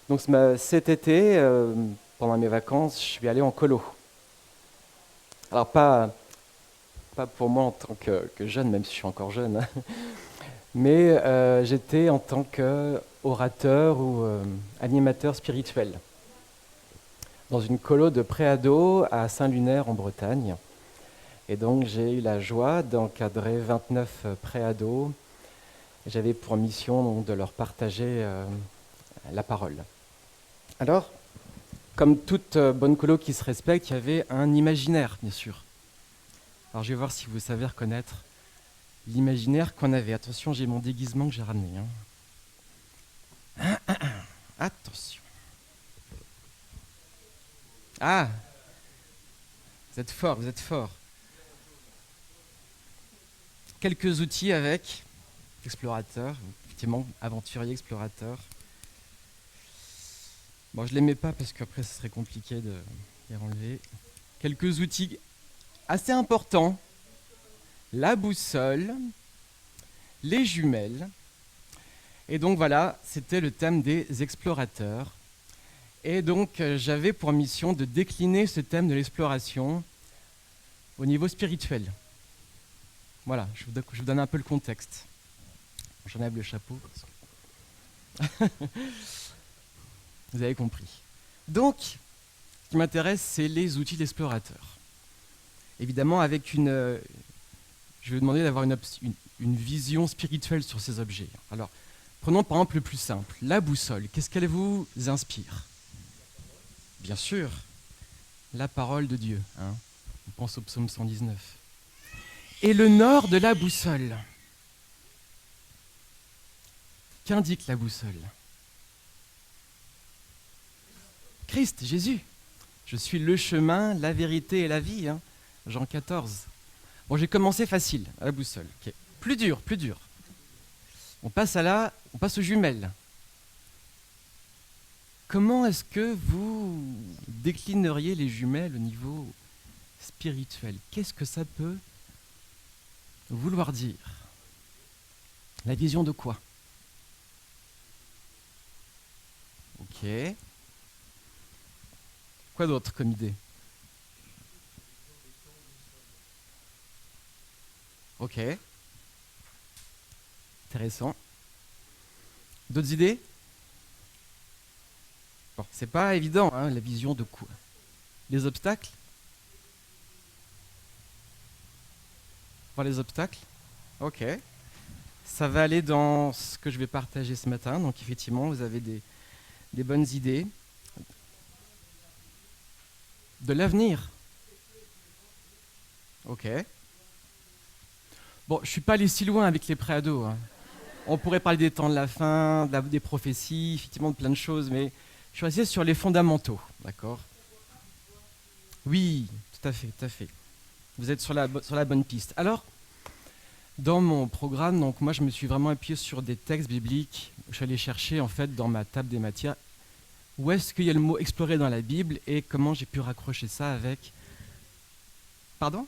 Donc cet été, pendant mes vacances, je suis allé en colo. Alors pas pour moi en tant que jeune, même si je suis encore jeune, hein, mais j'étais en tant qu'orateur ou animateur spirituel dans une colo de préado à Saint-Lunaire en Bretagne. Et donc j'ai eu la joie d'encadrer 29 préados. J'avais pour mission donc, de leur partager la parole. Alors, comme toute bonne colo qui se respecte, il y avait un imaginaire, bien sûr. Alors je vais voir si vous savez reconnaître l'imaginaire qu'on avait. Attention, j'ai mon déguisement que j'ai ramené. Attention. Ah, vous êtes fort, vous êtes fort. Quelques outils avec explorateur, effectivement, aventurier, explorateur. Bon, je ne les mets pas parce qu'après, ce serait compliqué de les enlever. Quelques outils assez importants. La boussole, les jumelles. Et donc voilà, c'était le thème des explorateurs. Et donc j'avais pour mission de décliner ce thème de l'exploration au niveau spirituel. Voilà, je vous donne un peu le contexte. J'enlève le chapeau. Vous avez compris. Donc, ce qui m'intéresse, c'est les outils d'explorateur. Évidemment, je vais demander d'avoir une vision spirituelle sur ces objets. Alors, prenons par exemple le plus simple, la boussole. Qu'est-ce qu'elle vous inspire? Bien sûr, la parole de Dieu. Hein. On pense au psaume 119. Et le nord de la boussole. Qu'indique la boussole? Christ, Jésus. Je suis le chemin, la vérité et la vie. Hein. Jean 14. Bon, j'ai commencé facile, à la boussole. Okay. Plus dur, plus dur. On passe aux jumelles. Comment est-ce que vous déclineriez les jumelles au niveau spirituel? Qu'est-ce que ça peut vouloir dire? La vision de quoi? Ok. Quoi d'autre comme idée? Ok. Intéressant. D'autres idées? Bon, c'est pas évident, hein, la vision de quoi? Les obstacles? Voir les obstacles? Ok. Ça va aller dans ce que je vais partager ce matin. Donc effectivement, vous avez des bonnes idées. De l'avenir? Ok. Bon, je ne suis pas allé si loin avec les préados. Hein. On pourrait parler des temps de la fin, des prophéties, effectivement de plein de choses, mais je suis resté sur les fondamentaux, d'accord? Oui, tout à fait, tout à fait. Vous êtes sur la bonne piste. Alors, dans mon programme, donc moi je me suis vraiment appuyé sur des textes bibliques. Je suis allé chercher en fait dans ma table des matières où est-ce qu'il y a le mot explorer dans la Bible et comment j'ai pu raccrocher ça avec... Pardon?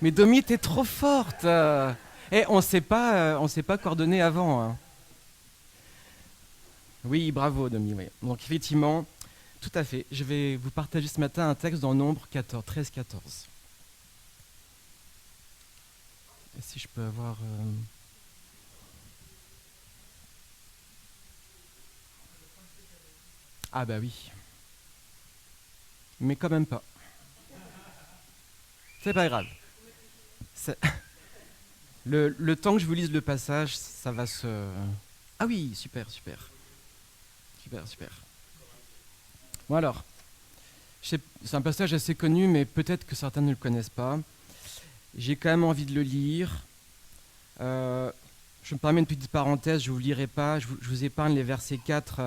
Mais Domi, t'es trop forte. Et on s'est pas coordonné avant. Hein. Oui, bravo Domi. Oui. Donc effectivement, tout à fait. Je vais vous partager ce matin un texte dans Nombre 14, 13, 14. Et si je peux avoir... Ah bah oui. Mais quand même pas. C'est pas grave. Le temps que je vous lise le passage, ça va se... Ah oui, super, super. Super, super. Bon alors, c'est un passage assez connu, mais peut-être que certains ne le connaissent pas. J'ai quand même envie de le lire. Je me permets une petite parenthèse, je ne vous lirai pas. Je vous épargne les versets 4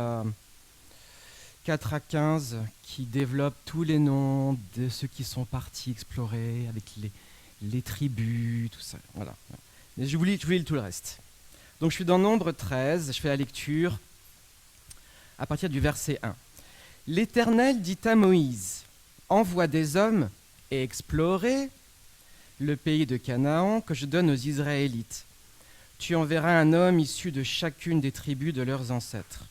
à 15 qui développent tous les noms de ceux qui sont partis explorer avec les tribus, tout ça. Voilà. Mais je vous lis tout le reste. Donc je suis dans Nombre 13, je fais la lecture à partir du verset 1. L'Éternel dit à Moïse, envoie des hommes et explorez le pays de Canaan que je donne aux Israélites. tu enverras un homme issu de chacune des tribus de leurs ancêtres.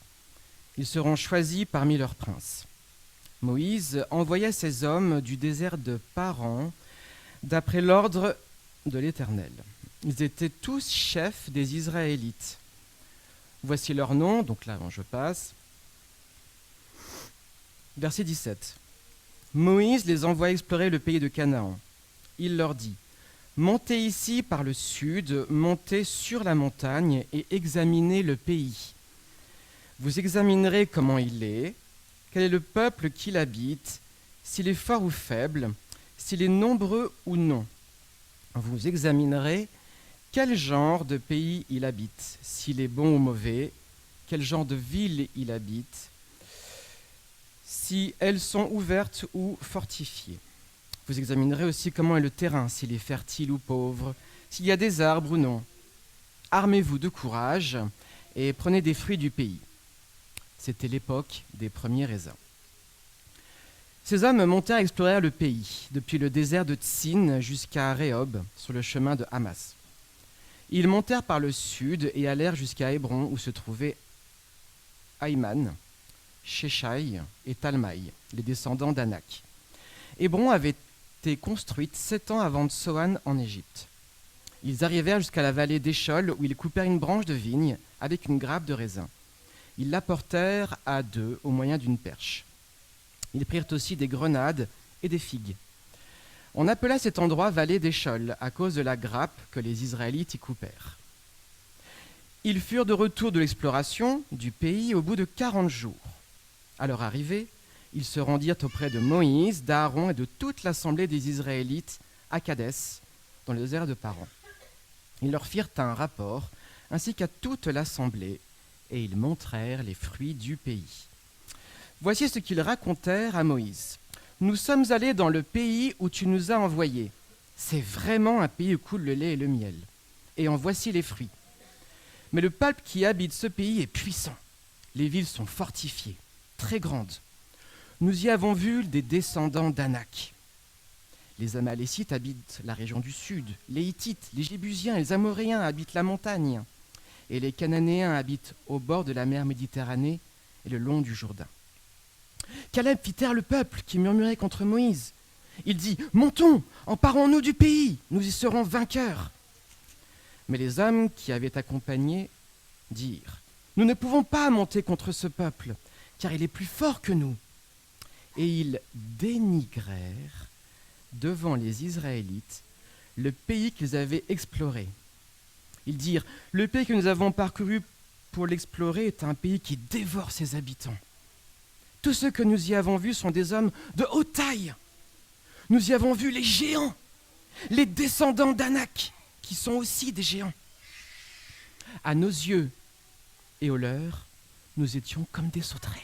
Ils seront choisis parmi leurs princes. Moïse envoya ces hommes du désert de Paran d'après l'ordre de l'Éternel. Ils étaient tous chefs des Israélites. Voici leurs noms, donc là je passe. Verset 17. Moïse les envoie explorer le pays de Canaan. Il leur dit: montez ici par le sud, montez sur la montagne et examinez le pays. Vous examinerez comment il est, quel est le peuple qui l'habite, s'il est fort ou faible, s'il est nombreux ou non. Vous examinerez quel genre de pays il habite, s'il est bon ou mauvais, quel genre de ville il habite, si elles sont ouvertes ou fortifiées. Vous examinerez aussi comment est le terrain, s'il est fertile ou pauvre, s'il y a des arbres ou non. Armez-vous de courage et prenez des fruits du pays. C'était l'époque des premiers raisins. Ces hommes montèrent explorer le pays, depuis le désert de Tsin jusqu'à Rehob, sur le chemin de Hamas. Ils montèrent par le sud et allèrent jusqu'à Hébron, où se trouvaient Aïman, Sheshai et Talmaï, les descendants d'Anak. Hébron avait été construite 7 ans avant Tsoan en Égypte. Ils arrivèrent jusqu'à la vallée d'Échol, où ils coupèrent une branche de vigne avec une grappe de raisin. Ils l'apportèrent à 2 au moyen d'une perche. Ils prirent aussi des grenades et des figues. On appela cet endroit vallée d'Échol à cause de la grappe que les Israélites y coupèrent. Ils furent de retour de l'exploration du pays au bout de 40 jours. À leur arrivée, ils se rendirent auprès de Moïse, d'Aaron et de toute l'assemblée des Israélites à Kadès, dans le désert de Paran. Ils leur firent un rapport, ainsi qu'à toute l'assemblée, et ils montrèrent les fruits du pays. Voici ce qu'ils racontèrent à Moïse. Nous sommes allés dans le pays où tu nous as envoyés. C'est vraiment un pays où coule le lait et le miel. Et en voici les fruits. Mais le peuple qui habite ce pays est puissant. Les villes sont fortifiées, très grandes. Nous y avons vu des descendants d'Anak. Les Amalécites habitent la région du sud. Les Hittites, les Jébusiens et les Amoréens habitent la montagne. Et les Cananéens habitent au bord de la mer Méditerranée et le long du Jourdain. Caleb fit taire le peuple qui murmurait contre Moïse. Il dit: montons, emparons-nous du pays, nous y serons vainqueurs. Mais les hommes qui avaient accompagné dirent: nous ne pouvons pas monter contre ce peuple, car il est plus fort que nous. Et ils dénigrèrent devant les Israélites le pays qu'ils avaient exploré. Ils dirent: le pays que nous avons parcouru pour l'explorer est un pays qui dévore ses habitants. Tous ceux que nous y avons vus sont des hommes de haute taille. Nous y avons vu les géants, les descendants d'Anak, qui sont aussi des géants. À nos yeux et aux leurs, nous étions comme des sauterelles.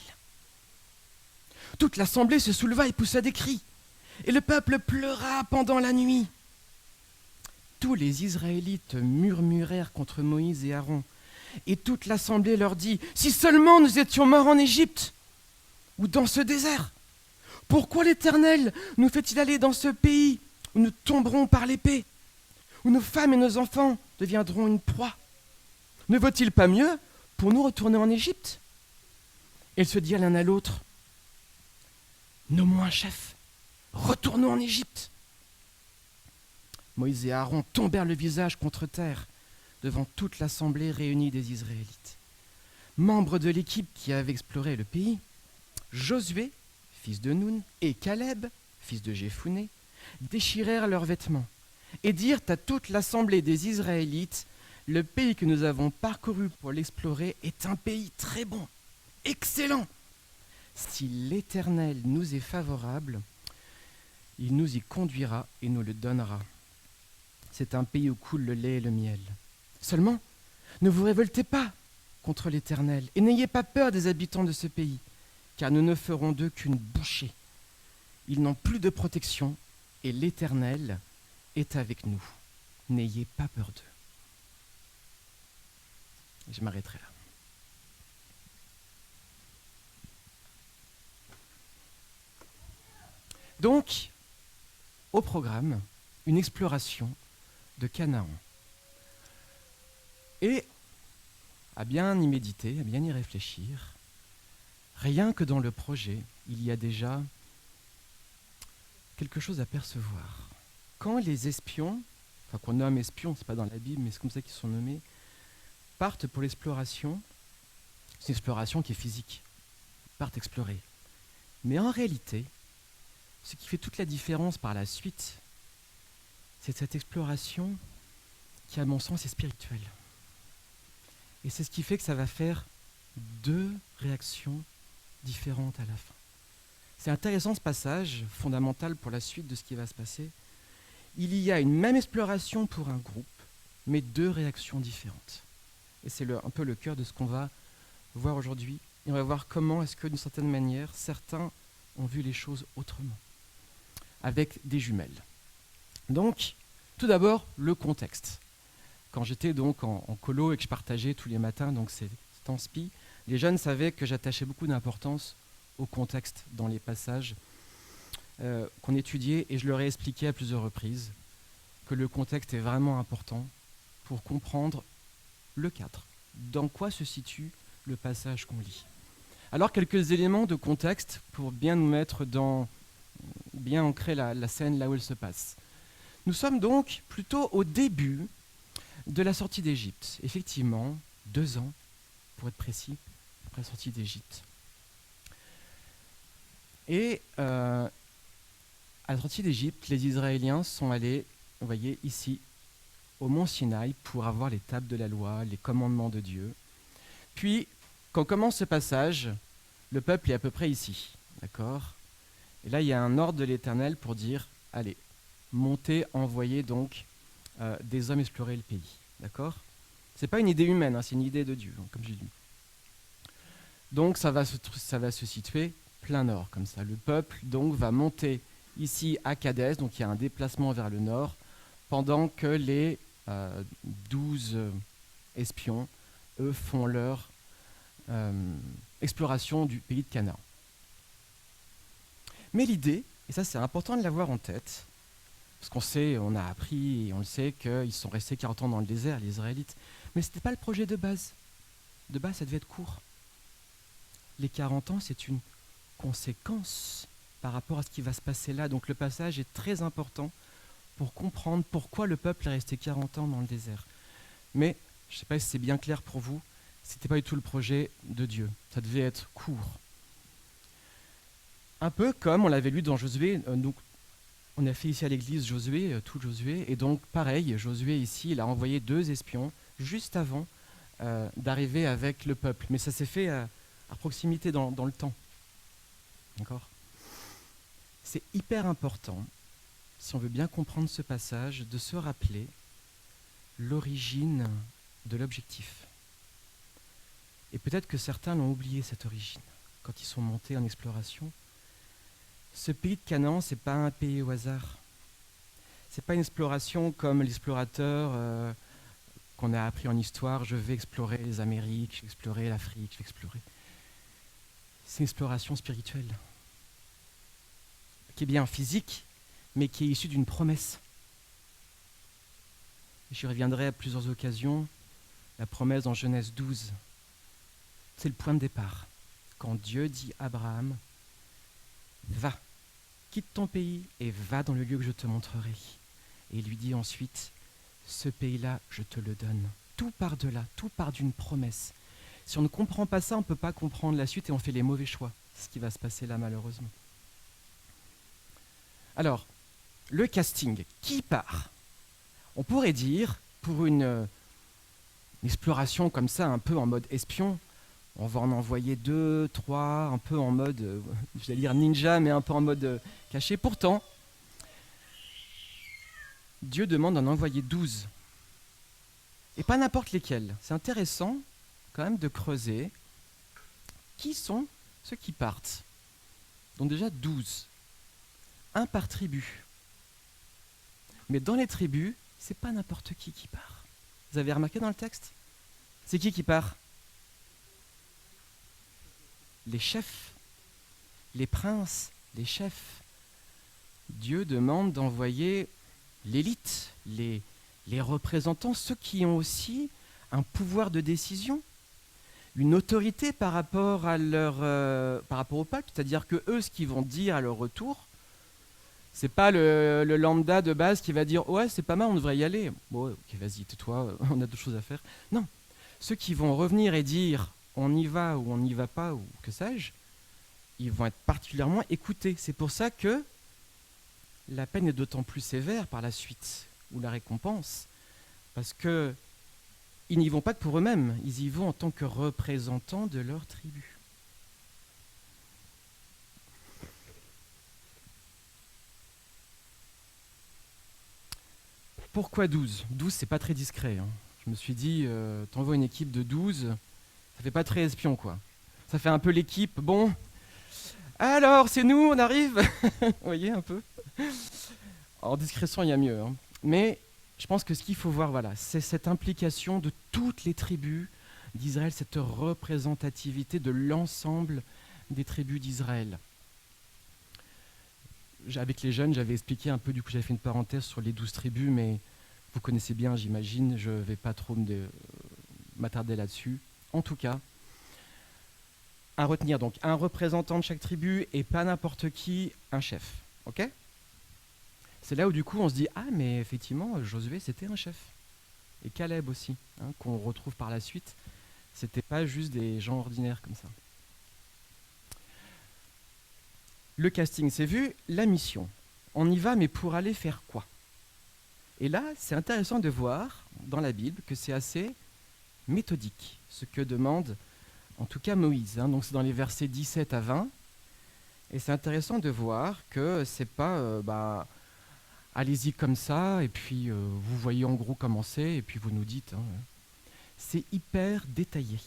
Toute l'assemblée se souleva et poussa des cris, et le peuple pleura pendant la nuit. Tous les Israélites murmurèrent contre Moïse et Aaron, et toute l'assemblée leur dit: si seulement nous étions morts en Égypte ou dans ce désert, pourquoi l'Éternel nous fait-il aller dans ce pays où nous tomberons par l'épée, où nos femmes et nos enfants deviendront une proie? Ne vaut-il pas mieux pour nous retourner en Égypte? Ils se dirent l'un à l'autre: nommons un chef, retournons en Égypte. Moïse et Aaron tombèrent le visage contre terre devant toute l'assemblée réunie des Israélites. Membres de l'équipe qui avait exploré le pays, Josué, fils de Nun, et Caleb, fils de Jephouné, déchirèrent leurs vêtements et dirent à toute l'assemblée des Israélites: le pays que nous avons parcouru pour l'explorer est un pays très bon, excellent. Si l'Éternel nous est favorable, il nous y conduira et nous le donnera. C'est un pays où coule le lait et le miel. Seulement, ne vous révoltez pas contre l'Éternel et n'ayez pas peur des habitants de ce pays, car nous ne ferons d'eux qu'une bouchée. Ils n'ont plus de protection et l'Éternel est avec nous. N'ayez pas peur d'eux. Je m'arrêterai là. Donc, au programme, une exploration de Canaan. Et à bien y méditer, à bien y réfléchir, rien que dans le projet, il y a déjà quelque chose à percevoir. Quand les espions, enfin qu'on nomme espions, c'est pas dans la Bible, mais c'est comme ça qu'ils sont nommés, partent pour l'exploration, c'est une exploration qui est physique, ils partent explorer. Mais en réalité, ce qui fait toute la différence par la suite, c'est cette exploration qui, à mon sens, est spirituelle. Et c'est ce qui fait que ça va faire 2 réactions différentes à la fin. C'est intéressant ce passage, fondamental pour la suite de ce qui va se passer. Il y a une même exploration pour un groupe, mais 2 réactions différentes. Et c'est un peu le cœur de ce qu'on va voir aujourd'hui. Et on va voir comment est-ce que, d'une certaine manière, certains ont vu les choses autrement, avec des jumelles. Donc, tout d'abord, le contexte. Quand j'étais donc en colo et que je partageais tous les matins, donc c'est en spi, les jeunes savaient que j'attachais beaucoup d'importance au contexte dans les passages qu'on étudiait, et je leur ai expliqué à plusieurs reprises que le contexte est vraiment important pour comprendre le cadre, dans quoi se situe le passage qu'on lit. Alors, quelques éléments de contexte pour bien nous mettre bien ancrer la scène là où elle se passe. Nous sommes donc plutôt au début de la sortie d'Égypte. Effectivement, 2 ans, pour être précis, après la sortie d'Égypte. Et à la sortie d'Égypte, les Israéliens sont allés, vous voyez ici, au mont Sinaï pour avoir les tables de la loi, les commandements de Dieu. Puis, quand commence ce passage, le peuple est à peu près ici, d'accord ? Et là, il y a un ordre de l'Éternel pour dire, allez, montez, envoyez donc des hommes explorer le pays, d'accord ? C'est pas une idée humaine, c'est une idée de Dieu, comme j'ai dit. Donc ça va se situer plein nord, comme ça. Le peuple donc va monter ici à Kadès, donc il y a un déplacement vers le nord, pendant que les 12 espions, eux, font leur exploration du pays de Canaan. Mais l'idée, et ça c'est important de l'avoir en tête, parce qu'on sait, on a appris et on le sait qu'ils sont restés 40 ans dans le désert, les Israélites, mais ce n'était pas le projet de base. De base, ça devait être court. Les 40 ans, c'est une conséquence par rapport à ce qui va se passer là. Donc le passage est très important pour comprendre pourquoi le peuple est resté 40 ans dans le désert. Mais, je ne sais pas si c'est bien clair pour vous, ce n'était pas du tout le projet de Dieu. Ça devait être court. Un peu comme on l'avait lu dans Josué, donc on a fait ici à l'église Josué, tout Josué, et donc pareil, Josué ici, il a envoyé 2 espions juste avant d'arriver avec le peuple. Mais ça s'est fait à proximité dans le temps. D'accord ? C'est hyper important, si on veut bien comprendre ce passage, de se rappeler l'origine de l'objectif. Et peut-être que certains l'ont oublié, cette origine, quand ils sont montés en exploration. Ce pays de Canaan, ce n'est pas un pays au hasard. Ce n'est pas une exploration comme l'explorateur qu'on a appris en histoire, je vais explorer les Amériques, je vais explorer l'Afrique, je vais explorer. C'est une exploration spirituelle, qui est bien physique, mais qui est issue d'une promesse. J'y reviendrai à plusieurs occasions. La promesse dans Genèse 12, c'est le point de départ. Quand Dieu dit à Abraham, va, quitte ton pays et va dans le lieu que je te montrerai. Et il lui dit ensuite, ce pays-là, je te le donne. Tout part de là, tout part d'une promesse. Si on ne comprend pas ça, on ne peut pas comprendre la suite et on fait les mauvais choix. C'est ce qui va se passer là, malheureusement. Alors, le casting, qui part ? On pourrait dire, pour une exploration comme ça, un peu en mode espion, on va en envoyer 2, 3, un peu en mode, je vais dire ninja, mais un peu en mode caché. Pourtant, Dieu demande d'en envoyer 12. Et pas n'importe lesquels. C'est intéressant quand même de creuser qui sont ceux qui partent. Donc déjà 12. 1 par tribu. Mais dans les tribus, c'est pas n'importe qui part. Vous avez remarqué dans le texte ? C'est qui part ? Les chefs, les princes, les chefs. Dieu demande d'envoyer l'élite, les représentants, ceux qui ont aussi un pouvoir de décision, une autorité par rapport par rapport au peuple, c'est-à-dire que eux, ce qu'ils vont dire à leur retour, c'est pas le lambda de base qui va dire ouais c'est pas mal, on devrait y aller. Bon, ok, vas-y, tais-toi, on a d'autres choses à faire. Non, ceux qui vont revenir et dire on y va ou on n'y va pas ou que sais-je, ils vont être particulièrement écoutés. C'est pour ça que la peine est d'autant plus sévère par la suite, ou la récompense, parce que ils n'y vont pas que pour eux-mêmes, ils y vont en tant que représentants de leur tribu. Pourquoi 12 12, c'est pas très discret. Hein. Je me suis dit, t'envoies une équipe de 12, ça fait pas très espion, quoi. Ça fait un peu l'équipe, bon, alors, c'est nous, on arrive. Vous voyez un peu. En discrétion, il y a mieux. Hein. Mais je pense que ce qu'il faut voir, voilà, c'est cette implication de toutes les tribus d'Israël, cette représentativité de l'ensemble des tribus d'Israël. Avec les jeunes, j'avais expliqué un peu, du coup j'avais fait une parenthèse sur les 12 tribus, mais vous connaissez bien, j'imagine, je ne vais pas trop m'attarder là-dessus. En tout cas, à retenir donc un représentant de chaque tribu et pas n'importe qui, un chef. Ok ? C'est là où du coup on se dit ah mais effectivement Josué c'était un chef et Caleb aussi hein, qu'on retrouve par la suite. C'était pas juste des gens ordinaires comme ça. Le casting c'est vu, la mission. On y va mais pour aller faire quoi ? Et là c'est intéressant de voir dans la Bible que c'est assez méthodique ce que demande en tout cas Moïse. Hein, donc c'est dans les versets 17 à 20 et c'est intéressant de voir que c'est pas allez-y comme ça, et puis vous voyez en gros comment c'est, et puis vous nous dites. Hein, c'est hyper détaillé.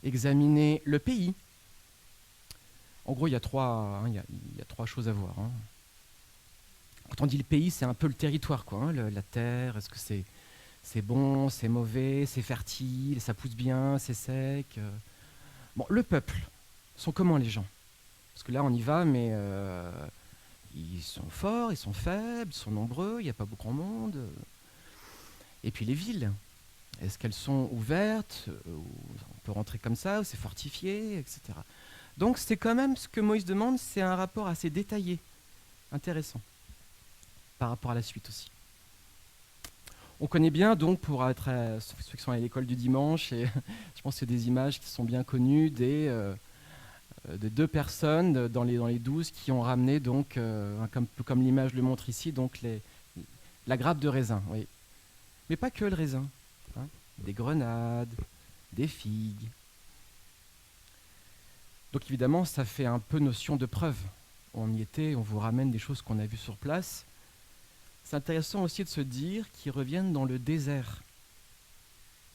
Examinez le pays. En gros, il y a trois choses à voir. Hein. Quand on dit le pays, c'est un peu le territoire, quoi. Hein, la terre, est-ce que c'est bon, c'est mauvais, c'est fertile, ça pousse bien, c'est sec. Bon, le peuple, sont comment les gens ? Parce que là, on y va, mais ils sont forts, ils sont faibles, ils sont nombreux, il n'y a pas beaucoup de monde. Et puis les villes, est-ce qu'elles sont ouvertes ? On peut rentrer comme ça, ou c'est fortifié, etc. Donc c'est quand même ce que Moïse demande, c'est un rapport assez détaillé, intéressant, par rapport à la suite aussi. On connaît bien, donc, pour être ceux qui sont à l'école du dimanche, et je pense que c'est des images qui sont bien connues, de deux personnes dans les 12 qui ont ramené, donc, comme l'image le montre ici, donc la grappe de raisin. Oui. Mais pas que le raisin. Hein. Des grenades, des figues. Donc évidemment, ça fait un peu notion de preuve. On y était, on vous ramène des choses qu'on a vues sur place. C'est intéressant aussi de se dire qu'ils reviennent dans le désert,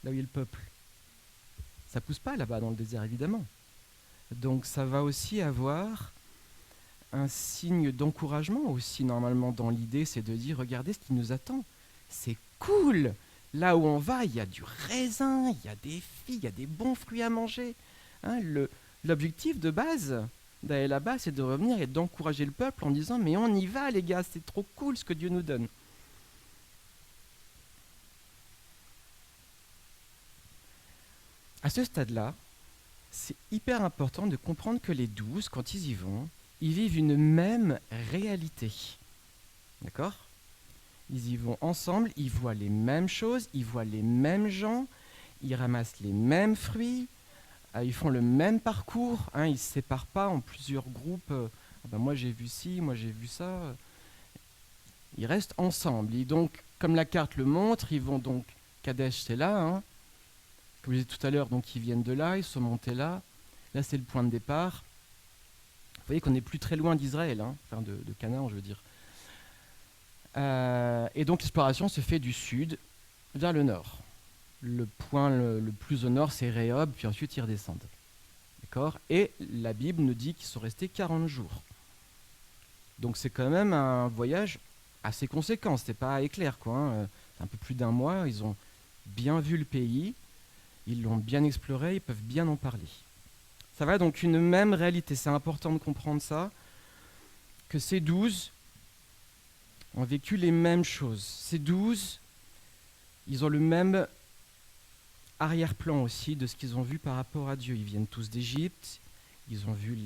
là où il y a le peuple. Ça pousse pas là-bas dans le désert, évidemment. Donc ça va aussi avoir un signe d'encouragement aussi, normalement, dans l'idée, c'est de dire, regardez ce qui nous attend. C'est cool. Là où on va, il y a du raisin, il y a des figues, il y a des bons fruits à manger. Hein, l'objectif de base d'aller là-bas, c'est de revenir et d'encourager le peuple en disant, mais on y va les gars, c'est trop cool ce que Dieu nous donne. À ce stade-là, c'est hyper important de comprendre que les 12, quand ils y vont, ils vivent une même réalité. D'accord ? Ils y vont ensemble, ils voient les mêmes choses, ils voient les mêmes gens, ils ramassent les mêmes fruits, ils font le même parcours, hein, ils ne se séparent pas en plusieurs groupes. Moi j'ai vu ci, moi j'ai vu ça. Ils restent ensemble. Et donc, comme la carte le montre, ils vont donc, Kadesh c'est là, hein, comme je disais tout à l'heure, donc ils viennent de là, ils sont montés là. Là c'est le point de départ. Vous voyez qu'on n'est plus très loin d'Israël, hein, enfin de Canaan je veux dire. Et donc l'exploration se fait du sud vers le nord. Le point le plus au nord, c'est Rehob, puis ensuite ils redescendent. D'accord ? Et la Bible nous dit qu'ils sont restés 40 jours. Donc c'est quand même un voyage assez conséquent, c'était pas éclair, quoi. Hein. Un peu plus d'un mois, ils ont bien vu le pays, ils l'ont bien exploré, ils peuvent bien en parler. Ça va donc une même réalité, c'est important de comprendre ça, que ces 12 ont vécu les mêmes choses. Ces 12, ils ont le même arrière-plan aussi de ce qu'ils ont vu par rapport à Dieu. Ils viennent tous d'Égypte, ils ont vu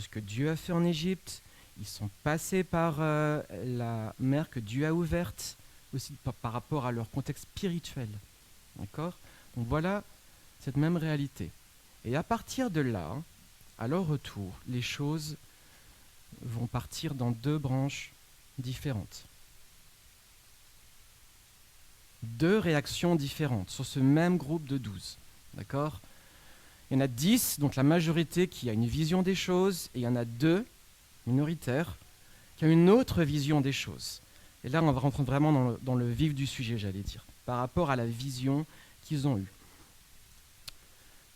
ce que Dieu a fait en Égypte, ils sont passés par la mer que Dieu a ouverte, aussi par rapport à leur contexte spirituel. D'accord ? Donc voilà cette même réalité. Et à partir de là, à leur retour, les choses vont partir dans deux branches différentes. Deux réactions différentes sur ce même groupe de 12. D'accord ? Il y en a 10, donc la majorité qui a une vision des choses, et il y en a 2, minoritaires, qui ont une autre vision des choses. Et là, on va rentrer vraiment dans le vif du sujet, j'allais dire, par rapport à la vision qu'ils ont eue.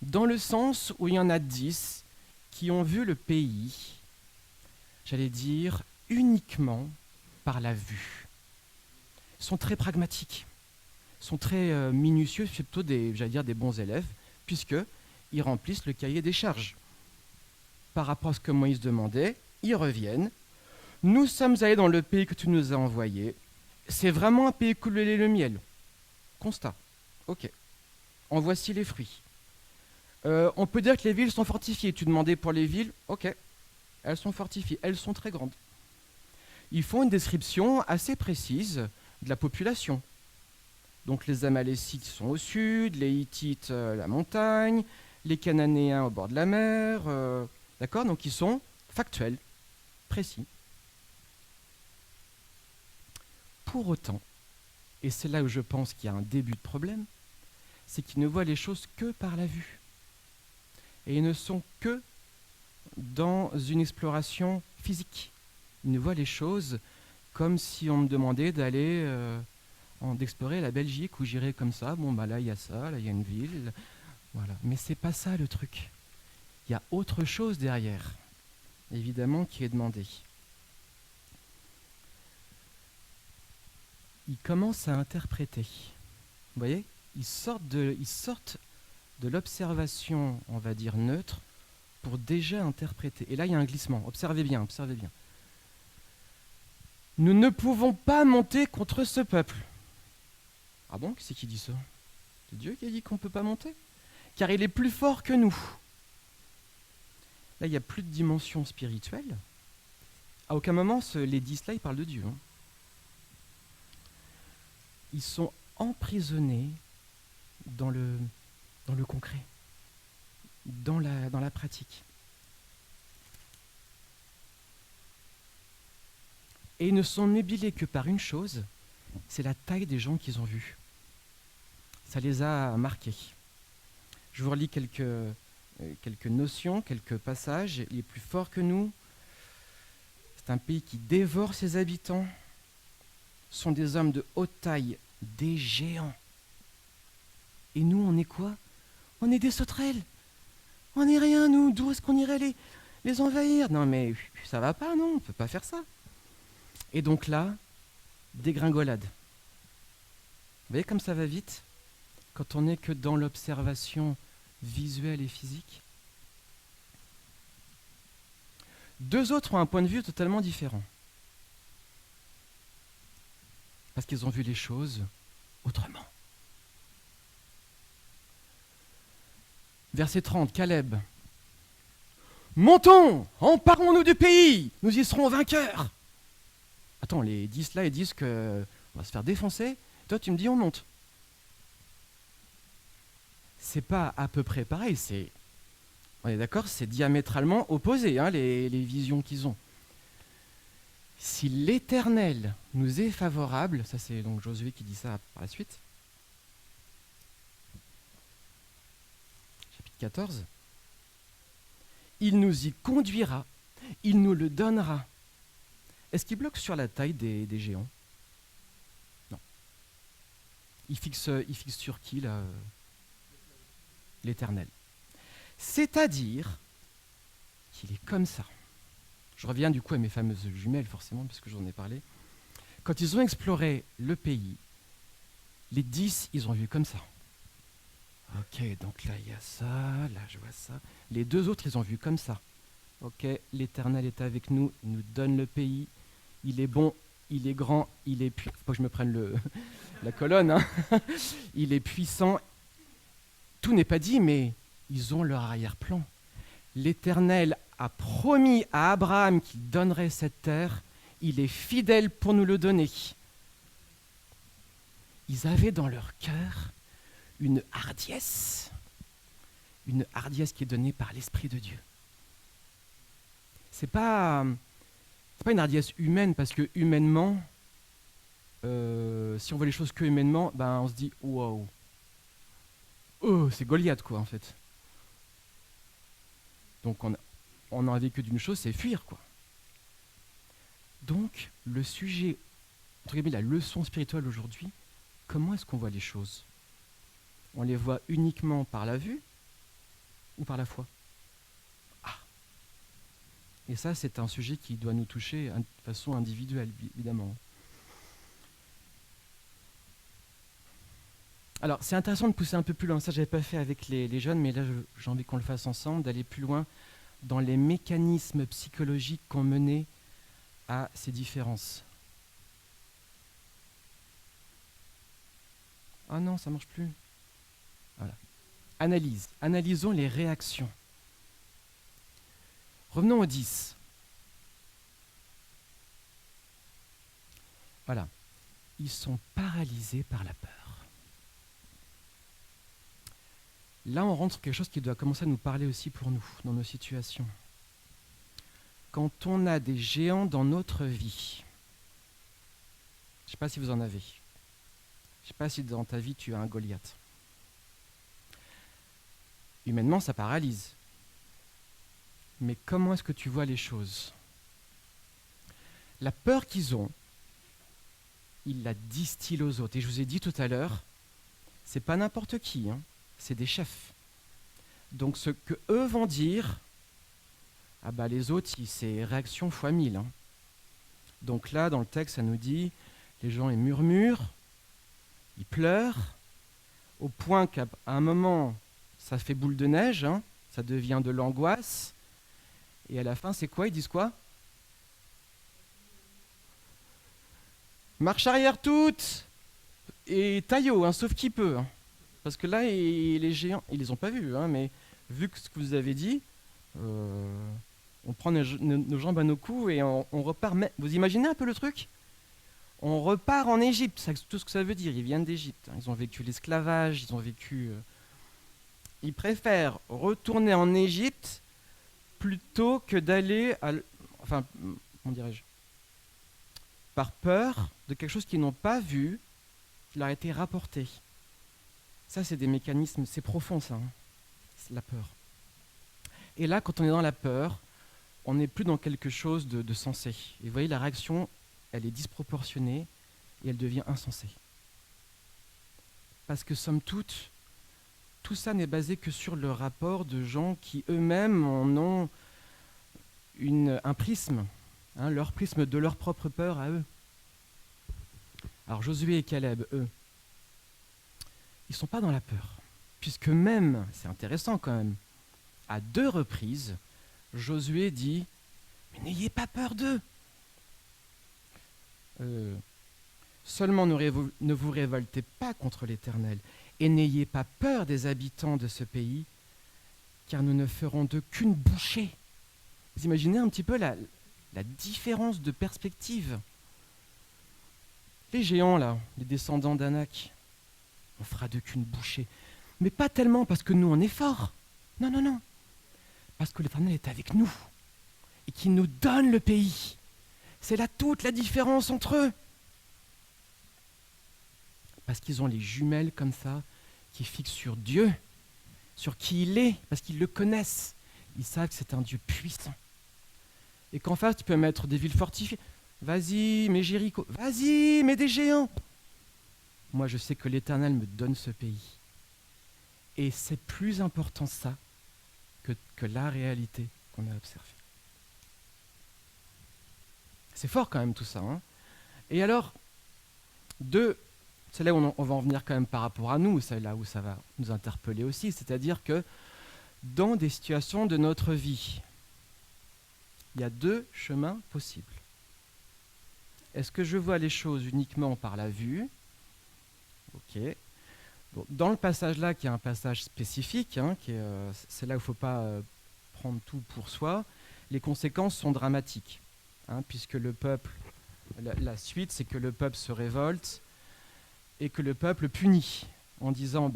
Dans le sens où il y en a 10 qui ont vu le pays, j'allais dire, uniquement par la vue. Ils sont très pragmatiques, sont très minutieux, c'est plutôt des bons élèves, puisqu'ils remplissent le cahier des charges. Par rapport à ce que Moïse demandait, ils reviennent. Nous sommes allés dans le pays que tu nous as envoyé. C'est vraiment un pays qui coule le lait et le miel. Constat. Ok. En voici les fruits. On peut dire que les villes sont fortifiées. Tu demandais pour les villes. Ok. Elles sont fortifiées. Elles sont très grandes. Ils font une description assez précise de la population. Donc les Amalécites sont au sud, les Hittites la montagne, les Cananéens au bord de la mer. D'accord ? Donc ils sont factuels, précis. Pour autant, et c'est là où je pense qu'il y a un début de problème, c'est qu'ils ne voient les choses que par la vue. Et ils ne sont que dans une exploration physique. Ils ne voient les choses comme si on me demandait d'explorer la Belgique, où j'irais comme ça. Bon, bah là, il y a ça, là, il y a une ville. Voilà. Mais c'est pas ça le truc. Il y a autre chose derrière, évidemment, qui est demandé. Ils commencent à interpréter. Vous voyez ? Ils sortent de l'observation, on va dire, neutre, pour déjà interpréter. Et là, il y a un glissement. Observez bien, observez bien. Nous ne pouvons pas monter contre ce peuple. Ah bon ? Qui c'est qui dit ça ? C'est Dieu qui a dit qu'on ne peut pas monter ? Car il est plus fort que nous. Là, il n'y a plus de dimension spirituelle. À aucun moment, les 10 là, ils parlent de Dieu. Ils sont emprisonnés dans le concret, dans la pratique. Et ils ne sont nubilés que par une chose, c'est la taille des gens qu'ils ont vus. Ça les a marqués. Je vous relis quelques notions, quelques passages. Il est plus fort que nous. C'est un pays qui dévore ses habitants. Ce sont des hommes de haute taille, des géants. Et nous, on est quoi ? On est des sauterelles. On n'est rien, nous. D'où est-ce qu'on irait les envahir ? Non, mais ça va pas, non, on ne peut pas faire ça. Et donc là, dégringolade. Vous voyez comme ça va vite quand on n'est que dans l'observation visuelle et physique. Deux autres ont un point de vue totalement différent. Parce qu'ils ont vu les choses autrement. Verset 30, Caleb. Montons, emparons-nous du pays, nous y serons vainqueurs. Attends, les 10 là, ils disent qu'on va se faire défoncer. Toi, tu me dis on monte. C'est pas à peu près pareil, on est d'accord, c'est diamétralement opposé, les visions qu'ils ont. Si l'Éternel nous est favorable, ça c'est donc Josué qui dit ça par la suite, chapitre 14, il nous y conduira, il nous le donnera. Est-ce qu'il bloque sur la taille des géants ? Non. Il fixe sur qui là ? L'Éternel. C'est-à-dire qu'il est comme ça. Je reviens du coup à mes fameuses jumelles, forcément, puisque j'en ai parlé. Quand ils ont exploré le pays, les 10, ils ont vu comme ça. Ok, donc là, il y a ça, là, je vois ça. Les deux autres, ils ont vu comme ça. Ok, l'Éternel est avec nous, il nous donne le pays. Il est bon, il est grand, il est puissant. Faut pas que je me prenne la colonne. Il est puissant. tout n'est pas dit, mais ils ont leur arrière-plan. L'Éternel a promis à Abraham qu'il donnerait cette terre. Il est fidèle pour nous le donner. Ils avaient dans leur cœur une hardiesse qui est donnée par l'Esprit de Dieu. C'est pas une hardiesse humaine, parce que humainement, si on voit les choses que humainement, ben on se dit waouh, oh, c'est Goliath quoi en fait. Donc on n'a vécu d'une chose, c'est fuir quoi. Donc le sujet, entre guillemets, la leçon spirituelle aujourd'hui, comment est-ce qu'on voit les choses? On les voit uniquement par la vue ou par la foi? Et ça, c'est un sujet qui doit nous toucher de façon individuelle, évidemment. Alors, c'est intéressant de pousser un peu plus loin. Ça, je n'avais pas fait avec les jeunes, mais là, j'ai envie qu'on le fasse ensemble, d'aller plus loin dans les mécanismes psychologiques qui ont mené à ces différences. Ah non, ça ne marche plus. Voilà. Analysons les réactions. Revenons au 10. Voilà. Ils sont paralysés par la peur. Là, on rentre sur quelque chose qui doit commencer à nous parler aussi pour nous, dans nos situations. Quand on a des géants dans notre vie, je ne sais pas si vous en avez. Je ne sais pas si dans ta vie, tu as un Goliath. Humainement, ça paralyse. Mais comment est-ce que tu vois les choses? La peur qu'ils ont, ils la distillent aux autres. Et je vous ai dit tout à l'heure, c'est pas n'importe qui, hein, c'est des chefs. Donc ce que eux vont dire, ah bah les autres, c'est réaction fois 1000. Hein. Donc là, dans le texte, ça nous dit, les gens ils murmurent, ils pleurent, au point qu'à un moment, ça fait boule de neige, hein, ça devient de l'angoisse. Et à la fin, c'est quoi? Ils disent quoi? Marche arrière toute! Et taillot, hein, sauf qui peut. Hein. Parce que là, les géants, ils les ont pas vus, hein, mais vu que ce que vous avez dit, on prend nos jambes à nos coups et on repart. Vous imaginez un peu le truc? On repart en Égypte, c'est tout ce que ça veut dire. Ils viennent d'Égypte. Hein. Ils ont vécu l'esclavage, ils ont vécu. Ils préfèrent retourner en Égypte plutôt que d'aller enfin, comment dirais-je, par peur de quelque chose qu'ils n'ont pas vu, qui leur a été rapporté. Ça, c'est des mécanismes, c'est profond ça, hein. C'est la peur. Et là, quand on est dans la peur, on n'est plus dans quelque chose de sensé. Et vous voyez, la réaction, elle est disproportionnée et elle devient insensée. Parce que somme toute, tout ça n'est basé que sur le rapport de gens qui eux-mêmes en ont un prisme, hein, leur prisme de leur propre peur à eux. Alors Josué et Caleb, eux, ils ne sont pas dans la peur. Puisque même, c'est intéressant quand même, à 2 reprises, Josué dit « Mais n'ayez pas peur d'eux !» Seulement ne vous révoltez pas contre l'Éternel, et n'ayez pas peur des habitants de ce pays, car nous ne ferons d'eux qu'une bouchée. Vous imaginez un petit peu la différence de perspective. Les géants, là, les descendants d'Anak, on fera d'eux qu'une bouchée. Mais pas tellement parce que nous, on est forts. Non, non, non. Parce que l'Éternel est avec nous et qu'il nous donne le pays. C'est là toute la différence entre eux. Parce qu'ils ont les jumelles comme ça, qui fixent sur Dieu, sur qui il est, parce qu'ils le connaissent. Ils savent que c'est un Dieu puissant. Et qu'en face, tu peux mettre des villes fortifiées. Vas-y, mets Jéricho. Vas-y, mets des géants. Moi, je sais que l'Éternel me donne ce pays. Et c'est plus important ça que la réalité qu'on a observée. C'est fort quand même tout ça. Hein. Et alors, c'est là où on va en venir quand même par rapport à nous, c'est là où ça va nous interpeller aussi, c'est-à-dire que dans des situations de notre vie, il y a 2 chemins possibles. Est-ce que je vois les choses uniquement par la vue? Ok. Bon, dans le passage là, qui est un passage spécifique, hein, c'est là où il ne faut pas prendre tout pour soi, les conséquences sont dramatiques, hein, puisque le peuple, la suite, c'est que le peuple se révolte et que le peuple punit en disant,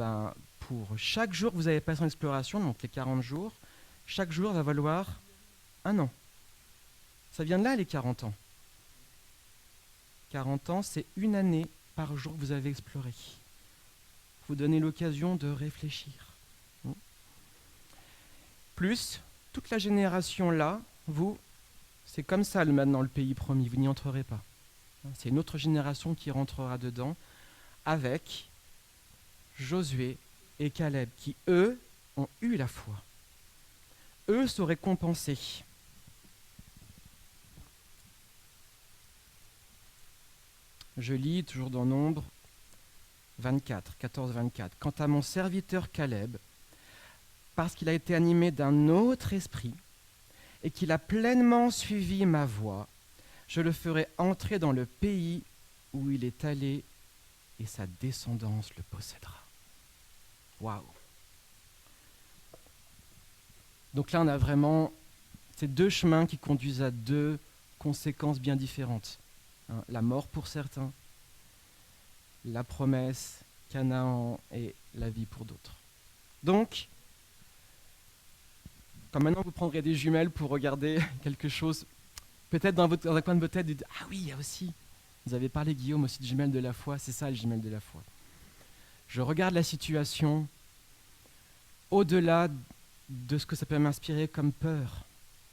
pour chaque jour que vous avez passé en exploration, donc les 40 jours, chaque jour va valoir 1 an. Ça vient de là, les 40 ans. 40 ans, c'est 1 année par jour que vous avez exploré. Vous donnez l'occasion de réfléchir. Plus, toute la génération là, c'est comme ça maintenant le pays promis, vous n'y entrerez pas. C'est une autre génération qui rentrera dedans avec Josué et Caleb qui, eux, ont eu la foi. Eux sauraient compenser. Je lis toujours dans Nombre 24, 14-24. Quant à mon serviteur Caleb, parce qu'il a été animé d'un autre esprit et qu'il a pleinement suivi ma voie, je le ferai entrer dans le pays où il est allé et sa descendance le possédera. Waouh! Donc là, on a vraiment ces 2 chemins qui conduisent à 2 conséquences bien différentes. Hein, la mort pour certains, la promesse, Canaan et la vie pour d'autres. Donc, quand maintenant vous prendrez des jumelles pour regarder quelque chose, peut-être dans un coin de votre tête, vous dites « Ah oui, il y a aussi !» Vous avez parlé, Guillaume, aussi de jumelles de la foi, c'est ça, les jumelles de la foi. Je regarde la situation au-delà de ce que ça peut m'inspirer comme peur.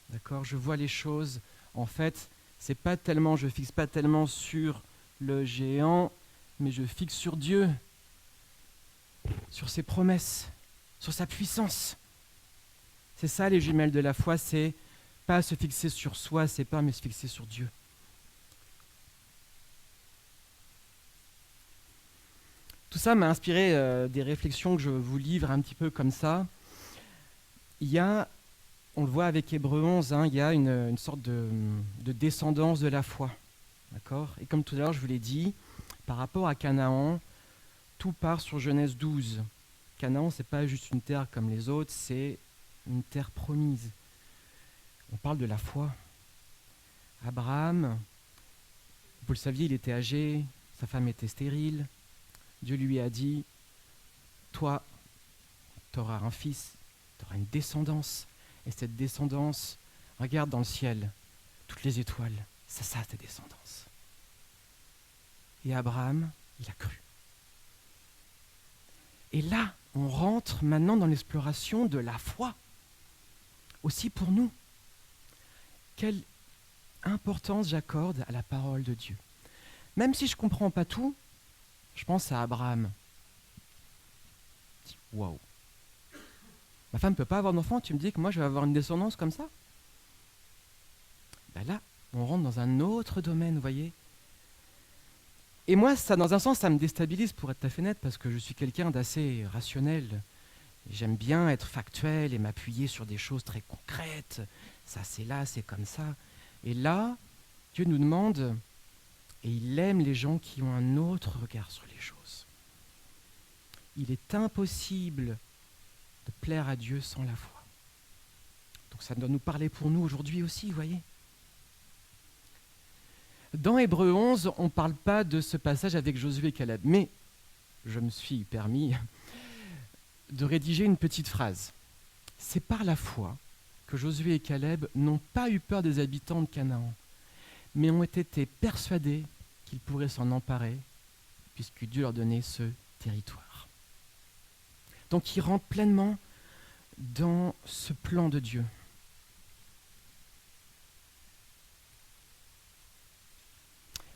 D'accord ? Je vois les choses, en fait, je ne fixe pas tellement sur le géant, mais je fixe sur Dieu, sur ses promesses, sur sa puissance. C'est ça les jumelles de la foi, c'est pas se fixer sur soi, c'est pas, mais se fixer sur Dieu. Tout ça m'a inspiré des réflexions que je vous livre un petit peu comme ça. Il y a, on le voit avec Hébreux 11, il y a une sorte de descendance de la foi. D'accord ? Et comme tout à l'heure, je vous l'ai dit, par rapport à Canaan, tout part sur Genèse 12. Canaan, ce n'est pas juste une terre comme les autres, c'est une terre promise. On parle de la foi. Abraham, vous le saviez, il était âgé, sa femme était stérile. Dieu lui a dit, toi, tu auras un fils, tu auras une descendance. Et cette descendance, regarde dans le ciel, toutes les étoiles, c'est ça ta descendance. Et Abraham, il a cru. Et là, on rentre maintenant dans l'exploration de la foi. Aussi pour nous. Quelle importance j'accorde à la parole de Dieu. Même si je ne comprends pas tout, je pense à Abraham. Waouh. Ma femme ne peut pas avoir d'enfant, tu me dis que moi je vais avoir une descendance comme ça ? Là, on rentre dans un autre domaine, vous voyez. Et moi, ça, dans un sens, ça me déstabilise pour être tout à fait net, parce que je suis quelqu'un d'assez rationnel. J'aime bien être factuel et m'appuyer sur des choses très concrètes. Ça, c'est là, c'est comme ça. Et là, Dieu nous demande, et il aime les gens qui ont un autre regard sur les choses. Il est impossible de plaire à Dieu sans la foi. Donc ça doit nous parler pour nous aujourd'hui aussi, vous voyez. Dans Hébreux 11, on ne parle pas de ce passage avec Josué et Caleb, mais je me suis permis de rédiger une petite phrase. C'est par la foi que Josué et Caleb n'ont pas eu peur des habitants de Canaan, mais ont été persuadés qu'ils pourraient s'en emparer, puisque Dieu leur donnait ce territoire. Donc ils rentrent pleinement dans ce plan de Dieu.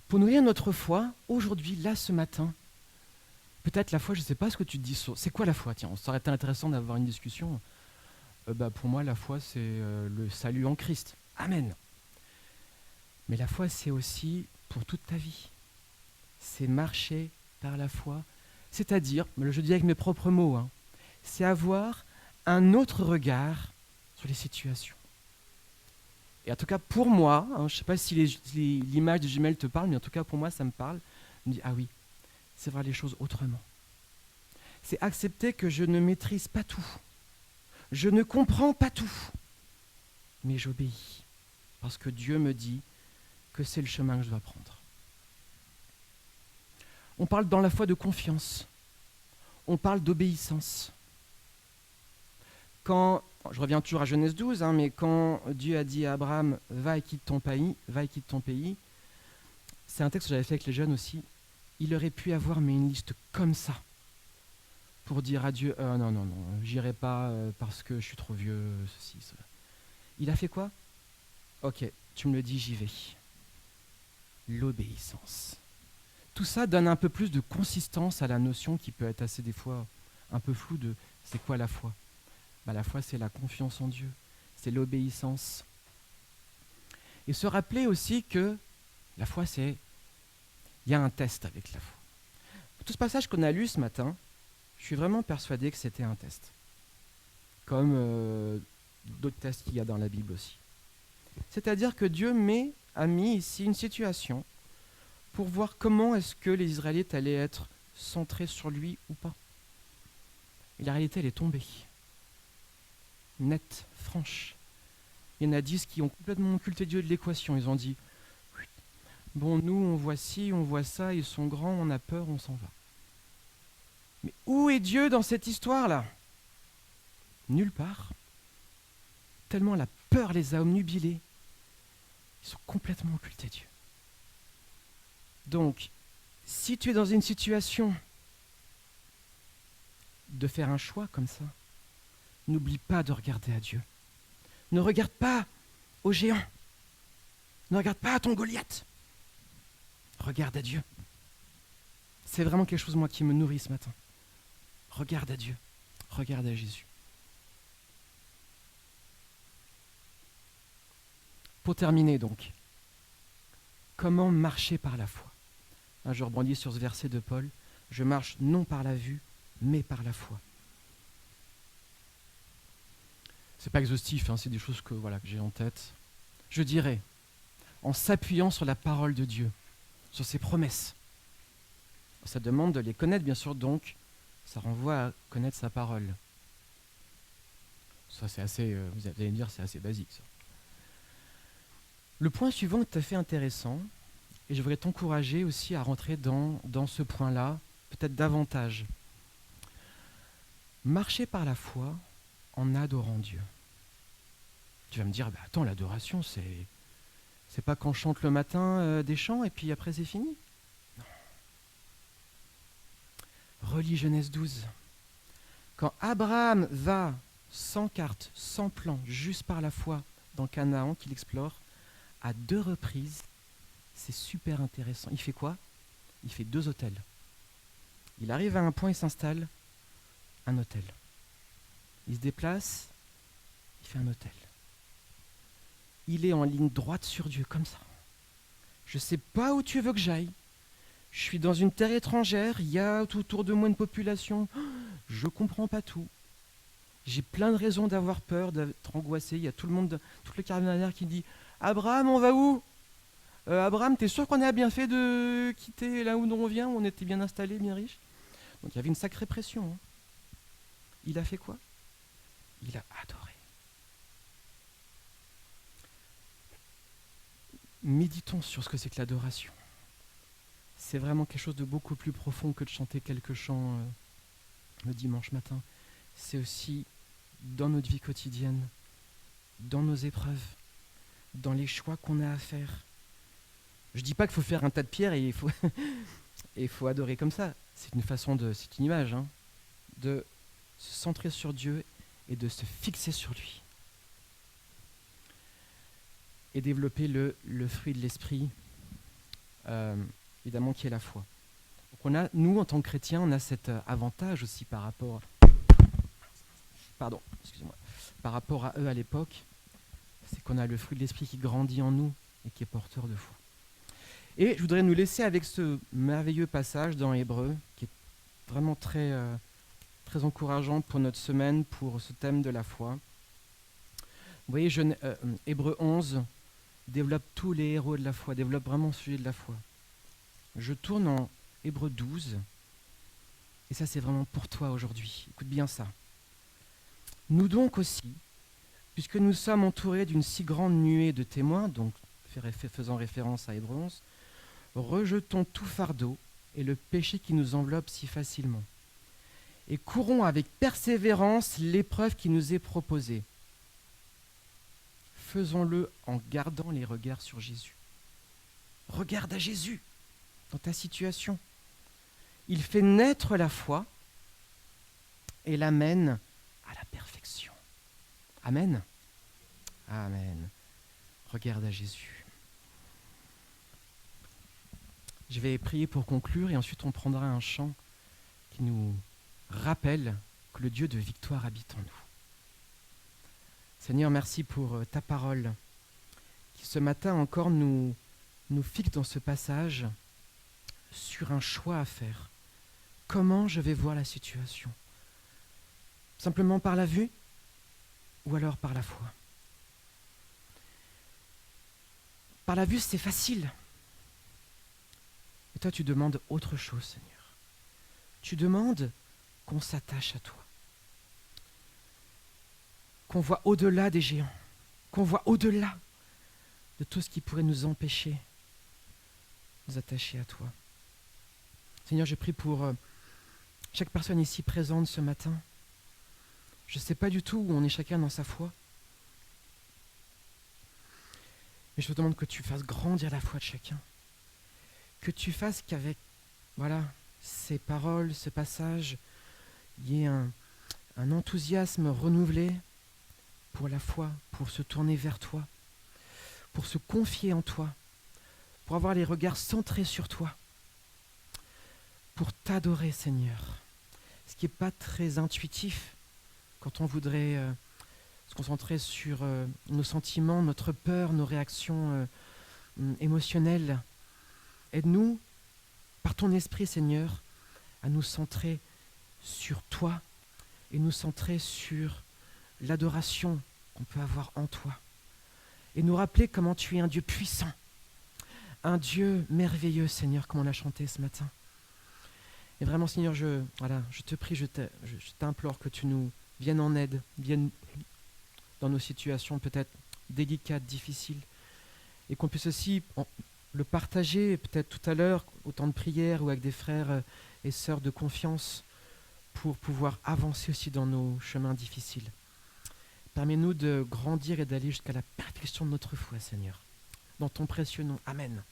Pour nourrir notre foi, aujourd'hui, là, ce matin, peut-être la foi, je ne sais pas ce que tu te dis. C'est quoi la foi ? Tiens, ça aurait été intéressant d'avoir une discussion. Pour moi, la foi, c'est le salut en Christ. Amen. Mais la foi, c'est aussi pour toute ta vie. C'est marcher par la foi. C'est-à-dire, je dis avec mes propres mots, c'est avoir un autre regard sur les situations. Et en tout cas, pour moi, je ne sais pas si l'image de jumelles te parle, mais en tout cas, pour moi, ça me parle. Je me dis, ah oui, c'est voir les choses autrement. C'est accepter que je ne maîtrise pas tout. Je ne comprends pas tout. Mais j'obéis. Parce que Dieu me dit que c'est le chemin que je dois prendre. On parle dans la foi de confiance. On parle d'obéissance. Quand, je reviens toujours à Genèse 12, mais quand Dieu a dit à Abraham, va et quitte ton pays, c'est un texte que j'avais fait avec les jeunes aussi, il aurait pu avoir une liste comme ça, pour dire à Dieu, non, j'irai pas parce que je suis trop vieux, ceci, cela. Il a fait quoi? Ok, tu me le dis, j'y vais. L'obéissance. Tout ça donne un peu plus de consistance à la notion qui peut être assez des fois un peu floue de c'est quoi la foi? La foi, c'est la confiance en Dieu, c'est l'obéissance. Et se rappeler aussi que la foi, il y a un test avec la foi. Tout ce passage qu'on a lu ce matin, je suis vraiment persuadé que c'était un test. Comme d'autres tests qu'il y a dans la Bible aussi. C'est-à-dire que Dieu a mis ici une situation pour voir comment est-ce que les Israélites allaient être centrés sur lui ou pas. Et la réalité, elle est tombée. Nette, franche. Il y en a 10 qui ont complètement occulté Dieu de l'équation. Ils ont dit, bon, nous, on voit ci, on voit ça, ils sont grands, on a peur, on s'en va. Mais où est Dieu dans cette histoire-là? Nulle part. Tellement la peur les a obnubilés. Ils sont complètement occultés Dieu. Donc, si tu es dans une situation de faire un choix comme ça, n'oublie pas de regarder à Dieu. Ne regarde pas aux géants. Ne regarde pas à ton Goliath. Regarde à Dieu. C'est vraiment quelque chose, moi, qui me nourrit ce matin. Regarde à Dieu. Regarde à Jésus. Pour terminer donc, comment marcher par la foi? Je rebondis sur ce verset de Paul. Je marche non par la vue, mais par la foi. C'est pas exhaustif, c'est des choses que j'ai en tête. Je dirais, en s'appuyant sur la parole de Dieu, sur ses promesses. Ça demande de les connaître, bien sûr, donc ça renvoie à connaître sa parole. Ça, c'est assez, vous allez me dire, c'est assez basique, ça. Le point suivant est tout à fait intéressant, et je voudrais t'encourager aussi à rentrer dans ce point-là, peut-être davantage. Marcher par la foi en adorant Dieu. Tu vas me dire, attends, l'adoration, c'est pas qu'on chante le matin des chants et puis après c'est fini. Non. Relis Genèse 12. Quand Abraham va sans carte, sans plan, juste par la foi dans Canaan qu'il explore, à 2 reprises, c'est super intéressant. Il fait quoi? Il fait 2 hôtels. Il arrive à un point, il s'installe, un hôtel. Il se déplace, il fait un hôtel. Il est en ligne droite sur Dieu, comme ça. Je ne sais pas où tu veux que j'aille. Je suis dans une terre étrangère, il y a tout autour de moi une population. Je ne comprends pas tout. J'ai plein de raisons d'avoir peur, d'être angoissé. Il y a tout le caravanière qui dit « Abraham, on va où Abraham, t'es sûr qu'on a bien fait de quitter là où on vient, où on était bien installé, bien riche ?» Donc il y avait une sacrée pression. Il a fait quoi? Il a adoré. Méditons sur ce que c'est que l'adoration. C'est vraiment quelque chose de beaucoup plus profond que de chanter quelques chants le dimanche matin. C'est aussi dans notre vie quotidienne, dans nos épreuves, dans les choix qu'on a à faire. Je ne dis pas qu'il faut faire un tas de pierres et il faut adorer comme ça. C'est une image, de se centrer sur Dieu et de se fixer sur lui. Et développer le fruit de l'esprit, évidemment, qui est la foi. Donc nous, en tant que chrétiens, on a cet avantage aussi par rapport à eux à l'époque, c'est qu'on a le fruit de l'esprit qui grandit en nous et qui est porteur de foi. Et je voudrais nous laisser avec ce merveilleux passage dans Hébreux, qui est vraiment très, très encourageant pour notre semaine, pour ce thème de la foi. Vous voyez, Hébreux 11 développe tous les héros de la foi, développe vraiment le sujet de la foi. Je tourne en Hébreux 12, Et ça, c'est vraiment pour toi aujourd'hui. Écoute bien ça. Nous donc aussi, puisque nous sommes entourés d'une si grande nuée de témoins, donc faisant référence à Hébreux 11, rejetons tout fardeau et le péché qui nous enveloppe si facilement, et courons avec persévérance l'épreuve qui nous est proposée. Faisons-le en gardant les regards sur Jésus. Regarde à Jésus dans ta situation. Il fait naître la foi et l'amène à la perfection. Amen. Amen. Regarde à Jésus. Je vais prier pour conclure et ensuite on prendra un chant qui nous rappelle que le Dieu de victoire habite en nous. Seigneur, merci pour ta parole qui ce matin encore nous fixe dans ce passage sur un choix à faire. Comment je vais voir la situation? Simplement par la vue ou alors par la foi? Par la vue, c'est facile. Et toi, tu demandes autre chose, Seigneur. Tu demandes qu'on s'attache à toi. Qu'on voit au-delà des géants. Qu'on voit au-delà de tout ce qui pourrait nous empêcher de nous attacher à toi. Seigneur, je prie pour chaque personne ici présente ce matin. Je ne sais pas du tout où on est chacun dans sa foi. Mais je te demande que tu fasses grandir la foi de chacun. Que tu fasses qu'avec ces paroles, ce passage, il y ait un enthousiasme renouvelé pour la foi, pour se tourner vers toi, pour se confier en toi, pour avoir les regards centrés sur toi, pour t'adorer, Seigneur. Ce qui n'est pas très intuitif quand on voudrait se concentrer sur nos sentiments, notre peur, nos réactions émotionnelles. Aide-nous, par ton esprit, Seigneur, à nous centrer sur toi et nous centrer sur l'adoration qu'on peut avoir en toi. Et nous rappeler comment tu es un Dieu puissant, un Dieu merveilleux, Seigneur, comme on l'a chanté ce matin. Et vraiment, Seigneur, je te prie, je t'implore que tu nous viennes en aide, viennes dans nos situations peut-être délicates, difficiles, et qu'on puisse aussi le partager, peut-être tout à l'heure, au temps de prière ou avec des frères et sœurs de confiance, pour pouvoir avancer aussi dans nos chemins difficiles. Permets-nous de grandir et d'aller jusqu'à la perfection de notre foi, Seigneur. Dans ton précieux nom. Amen.